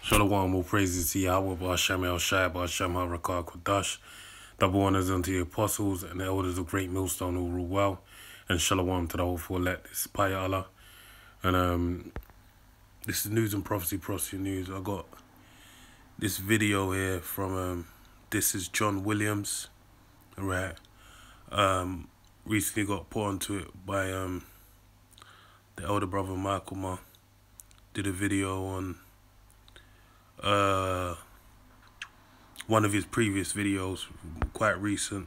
Shalom, all praises to Yahweh, Ba'ashem El Shai, Ba'ashem HaRakah Kodash. Double honors unto the apostles and the elders of Great Millstone who rule well. And shalom to the whole full elect. This is Paya Allah. And this is News and Prophecy News. I got this video here from, this is John Williams. Right. Recently got put onto it by the elder brother Michael Ma. Did a video on one of his previous videos, quite recent,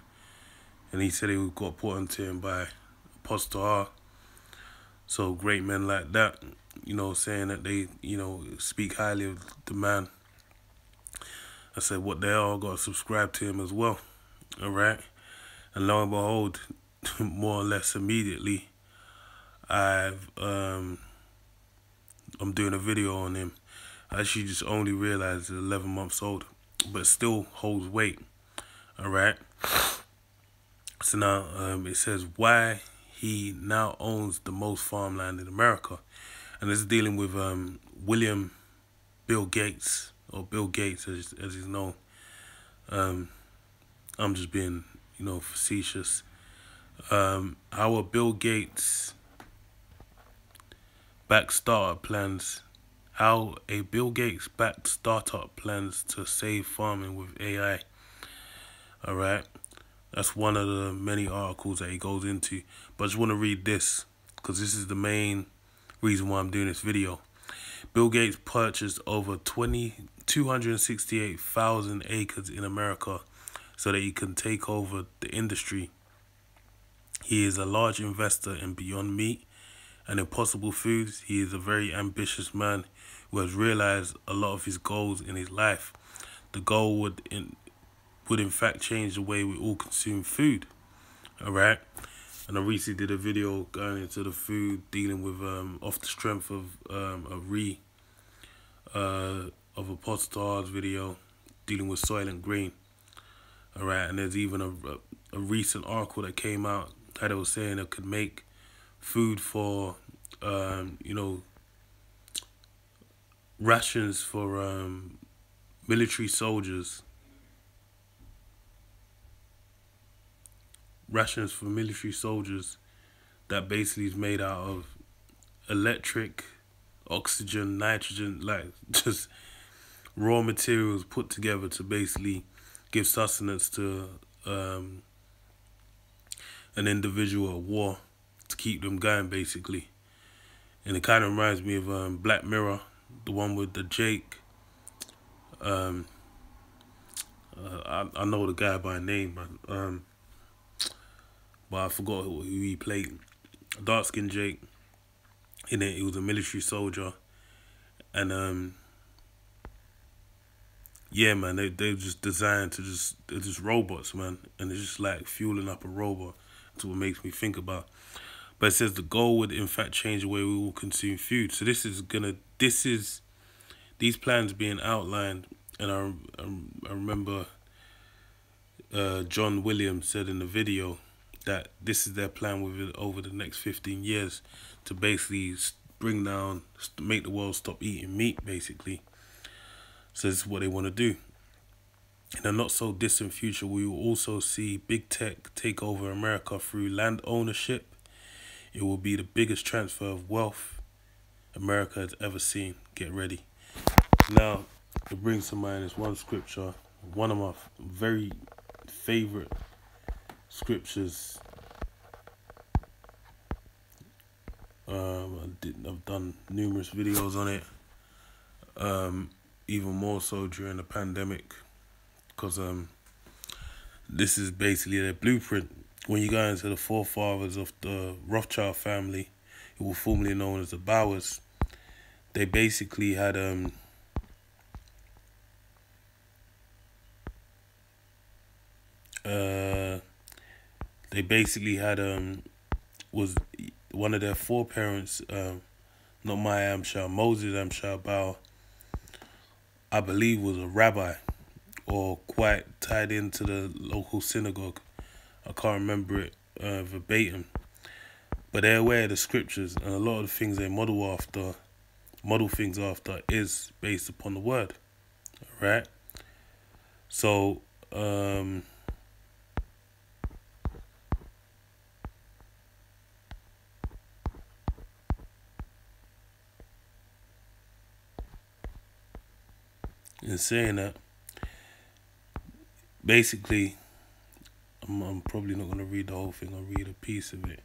and he said he got put onto him by Apostle R. So great men like that, saying that they, speak highly of the man. I said, what the hell, I got to subscribe to him as well, alright? And lo and behold, more or less immediately, I'm doing a video on him. I actually just only realized it's 11 months old, but still holds weight, alright? So now it says why he now owns the most farmland in America. And this is dealing with William Bill Gates, or Bill Gates as he's known. I'm just being, facetious. How Bill Gates backed startup plans. How a Bill Gates backed startup plans to save farming with AI. Alright. That's one of the many articles that he goes into. But I just want to read this, because this is the main reason why I'm doing this video. Bill Gates purchased over 268,000 acres in America so that he can take over the industry. He is a large investor in Beyond Meat and Impossible Foods. He is a very ambitious man who has realized a lot of his goals in his life. The goal would in fact change the way we all consume food. Alright? And I recently did a video going into the food, dealing with off the strength of Apostle R's video, dealing with Soylent Green. Alright, and there's even a recent article that came out that it was saying it could make food for rations for military soldiers. Rations for military soldiers that basically is made out of electric, oxygen, nitrogen, like just raw materials put together to basically give sustenance to an individual at war, to keep them going basically. And it kind of reminds me of Black Mirror, the one with the Jake. I know the guy by name, but I forgot who he played. Dark-skinned Jake. In it, he was a military soldier. And, yeah, man, they're just designed to they're just robots, man. And it's just like fueling up a robot. That's what makes me think about. But it says the goal would, in fact, change the way we all consume food. So these plans being outlined. And I remember John Williams said in the video that this is their plan with it over the next 15 years to basically make the world stop eating meat, basically. So this is what they want to do. In a not so distant future, we will also see big tech take over America through land ownership. It will be the biggest transfer of wealth America has ever seen. Get ready. Now, it brings to mind this one scripture, one of my very favorite scriptures. I've done numerous videos on it, even more so during the pandemic, because this is basically their blueprint. When you go into the forefathers of the Rothschild family, who were formerly known as the Bowers, they basically had was one of their foreparents, Nehemiah Amshar, Moses Amshar Bauer, I believe was a rabbi, or quite tied into the local synagogue. I can't remember it verbatim. But they're aware of the scriptures, and a lot of the things they model after model things after is based upon the word, right? So, in saying that, basically, I'm probably not going to read the whole thing. I'll read a piece of it.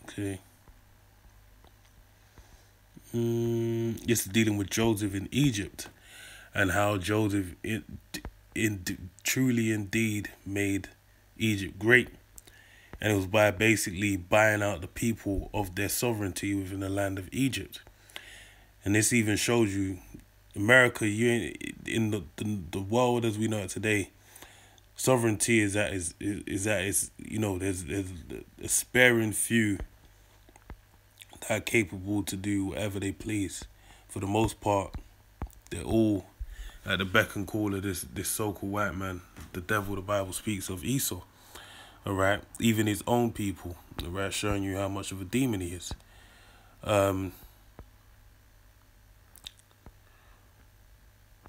Okay. It's dealing with Joseph in Egypt and how Joseph truly indeed made Egypt great. And it was by basically buying out the people of their sovereignty within the land of Egypt. And this even shows you, America, you in the world as we know it today, sovereignty is that is you know there's a sparing few that are capable to do whatever they please. For the most part, they're all at the beck and call of this so-called white man, the devil the Bible speaks of, Esau. All right, even his own people. All right, showing you how much of a demon he is.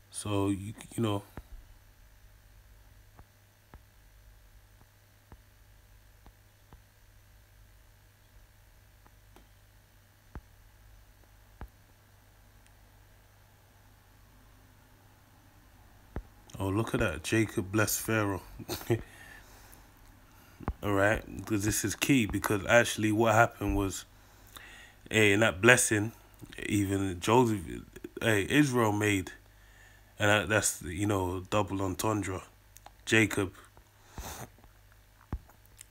So you know. Oh, look at that. Jacob blessed Pharaoh. All right, because this is key. Because actually, what happened was, hey, in that blessing, even Joseph, hey, Israel made, and that's double entendre. Jacob,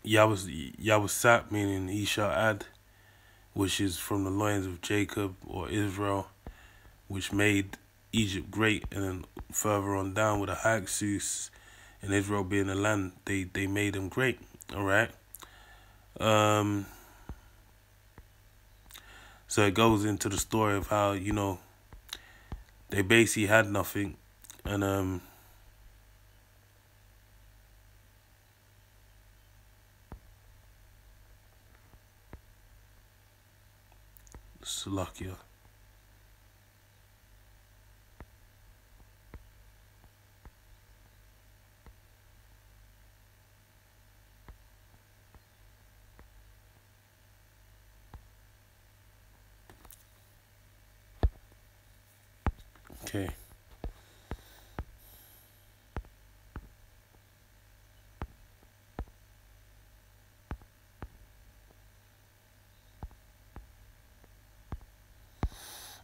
Yahweh sat, meaning he shall add, which is from the loins of Jacob or Israel, which made Egypt great, and then further on down with the Hyksos and Israel being the land, they made them great. All right. So it goes into the story of how they basically had nothing, and Slovakia. Okay.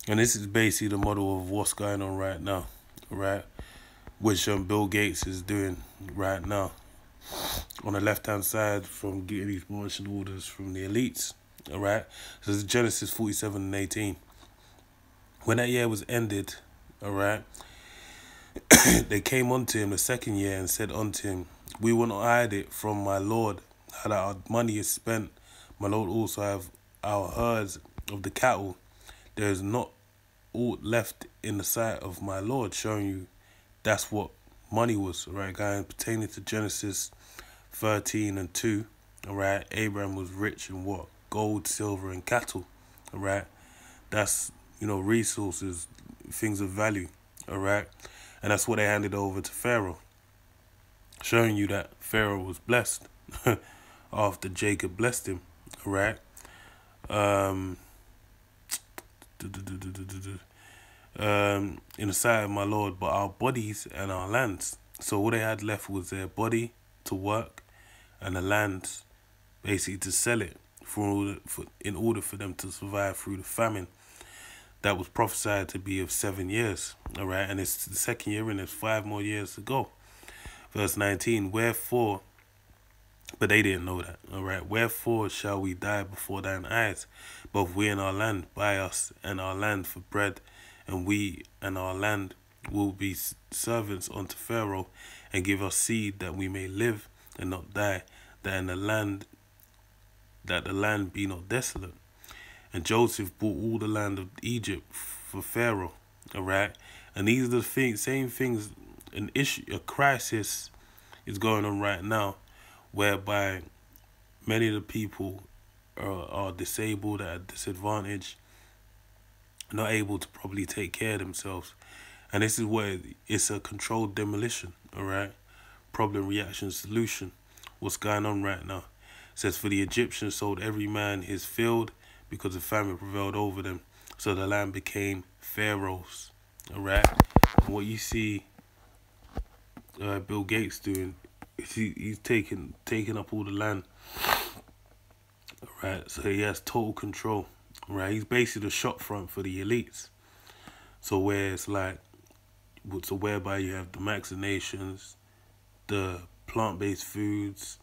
And this is basically the model of what's going on right now, right? Which Bill Gates is doing right now. On the left-hand side, from getting these marching orders from the elites, all right? So this is Genesis 47 and 18. When that year was ended, all right, they came unto him the second year and said unto him, we will not hide it from my Lord, how that our money is spent. My Lord also have our herds of the cattle. There is not aught left in the sight of my Lord, showing you that's what money was, right, guys? Pertaining to Genesis 13 and 2, all right? Abraham was rich in what? Gold, silver, and cattle, all right? That's, resources, things of value, all right? And that's what they handed over to Pharaoh, showing you that Pharaoh was blessed after Jacob blessed him, all right? In the sight of my Lord, but our bodies and our lands. So all they had left was their body to work and the land basically to sell it in order for them to survive through the famine that was prophesied to be of 7 years. All right, and it's the second year and there's 5 more years to go. Verse 19, wherefore, but they didn't know that. All right, wherefore shall we die before thine eyes, both we and our land, buy us and our land for bread, and we and our land will be servants unto Pharaoh, and give us seed that we may live and not die, that the land be not desolate. And Joseph bought all the land of Egypt for Pharaoh. All right, and these are the same things a crisis is going on right now, whereby many of the people are disabled, at a disadvantage, not able to probably take care of themselves. And this is where it's a controlled demolition, all right? Problem, reaction, solution. What's going on right now? It says, for the Egyptians sold every man his field because the famine prevailed over them. So the land became Pharaoh's, all right? And what you see Bill Gates doing, he's taking up all the land, right? So he has total control, right? He's basically the shop front for the elites. So where it's like, so whereby you have the vaccinations, the plant-based foods,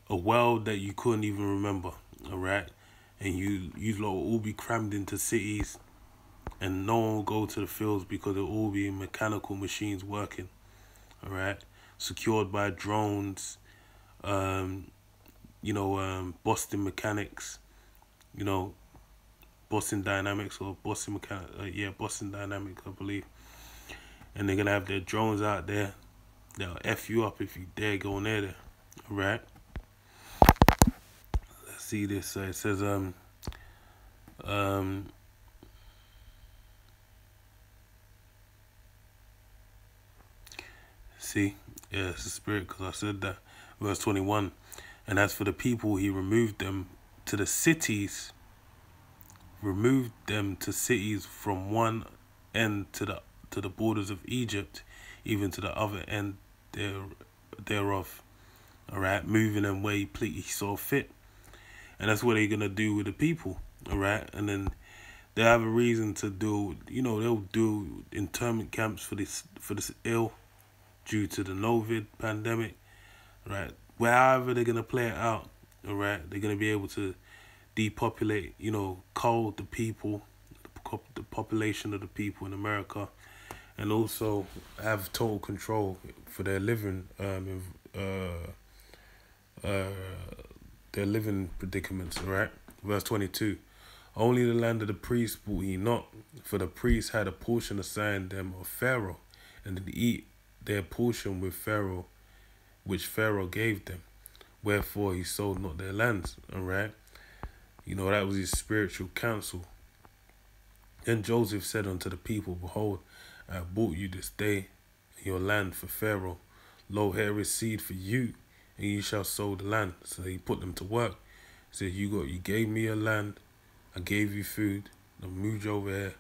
a world that you couldn't even remember, all right? And you lot will all be crammed into cities, and no one will go to the fields because it'll all be mechanical machines working, all right? Secured by drones, Boston Mechanics, Boston Dynamics or Boston Boston Dynamics, I believe. And they're gonna have their drones out there that'll F you up if you dare go near there, all right? Let's see this. It says see, yeah, it's the spirit, because I said that. Verse 21. And as for the people, he removed them to the cities, from one end to the borders of Egypt, even to the other end thereof. All right, moving them where he saw fit, and that's what they're gonna do with the people. All right, and then they have a reason to do. They'll do internment camps for this ill due to the COVID pandemic. Right, wherever they're gonna play it out. All right, they're gonna be able to depopulate. Cull the people, the population of the people in America, and also have total control for their living their living predicaments, all right? Verse 22. Only the land of the priests bought he not, for the priests had a portion assigned them of Pharaoh, and did eat their portion with Pharaoh, which Pharaoh gave them. Wherefore he sold not their lands, all right? That was his spiritual counsel. Then Joseph said unto the people, behold, I have bought you this day your land for Pharaoh. Lo, here is seed for you, and you shall sow the land. So he put them to work. He said, you gave me your land, I gave you food, I moved you over here.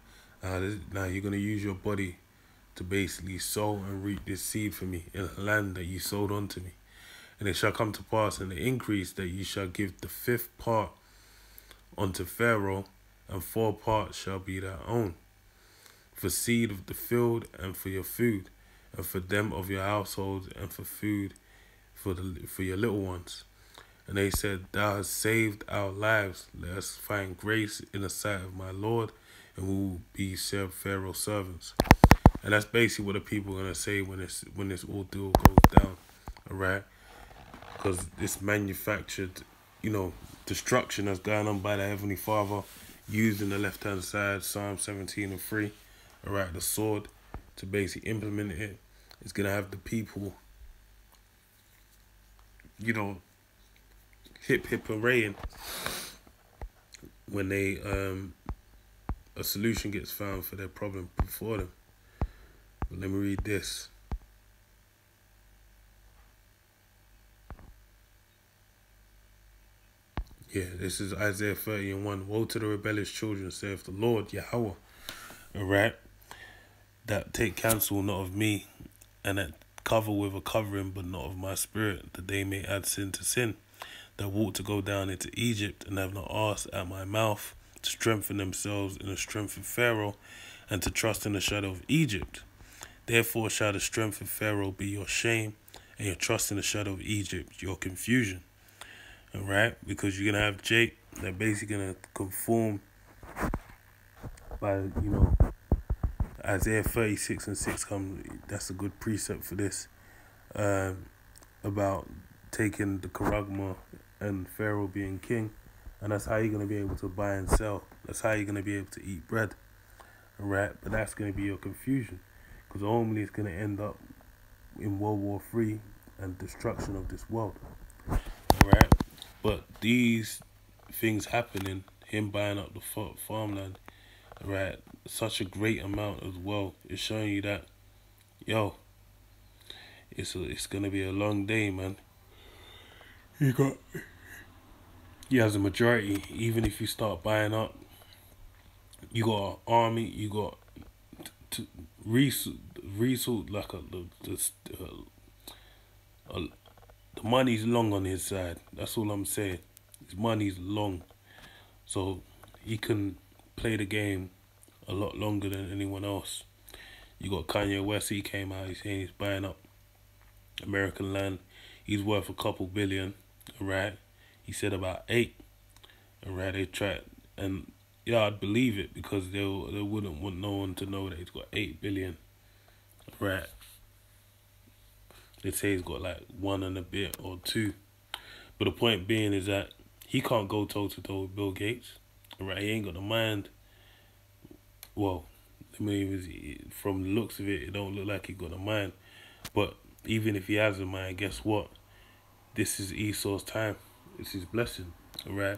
Now you're going to use your body to basically sow and reap this seed for me in a land that you sold unto me. And it shall come to pass in the increase that you shall give the 5th part unto Pharaoh, and 4 parts shall be thy own, for seed of the field, and for your food, and for them of your households, and for food for your little ones. And they said, thou hast saved our lives. Let us find grace in the sight of my Lord, and we will be Pharaoh's servants. And that's basically what the people are going to say when this all deal goes down, all right? Because this manufactured, destruction that's going on by the Heavenly Father, using the left-hand side, Psalm 17:3, all right, the sword, to basically implement it. It's going to have the people, hip hooray when they a solution gets found for their problem before them. But let me read this. Yeah, this is Isaiah 30:1. Woe to the rebellious children, saith the Lord Yahweh. All right, that take counsel not of me, and that cover with a covering, but not of my spirit, that they may add sin to sin, that walk to go down into Egypt, and have not asked at my mouth, to strengthen themselves in the strength of Pharaoh, and to trust in the shadow of Egypt. Therefore shall the strength of Pharaoh be your shame, and your trust in the shadow of Egypt your confusion. All right, because you're gonna have Jake that basically gonna conform by Isaiah 36:6 comes. That's a good precept for this, about taking the charagma and Pharaoh being king, and that's how you're gonna be able to buy and sell. That's how you're gonna be able to eat bread. All right, but that's gonna be your confusion, because normally it's gonna end up in World War III and destruction of this world. Alright? But these things happening, him buying up the farmland, right, such a great amount as well, is showing you that, yo, it's gonna be a long day, man. He has a majority. Even if you start buying up, you got an army, you got resource like the money's long on his side. That's all I'm saying. His money's long, so he can play the game a lot longer than anyone else. You got Kanye West. He came out. He's saying he's buying up American land. He's worth a couple billion. Right? He said about 8. Right? They tried, and yeah, I'd believe it because they wouldn't want no one to know that he's got 8 billion. Right? They say he's got like 1 and a bit or 2. But the point being is that he can't go toe to toe with Bill Gates. Right? He ain't got the mind. Well, I mean, from the looks of it, it don't look like he got a mind. But even if he has a mind, guess what? This is Esau's time. It's his blessing. Alright?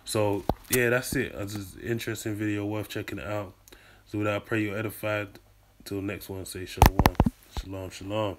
So, yeah, that's it. It's an interesting video, worth checking it out. So with that, I pray you're edified. Till next one, say shalom. Shalom, shalom.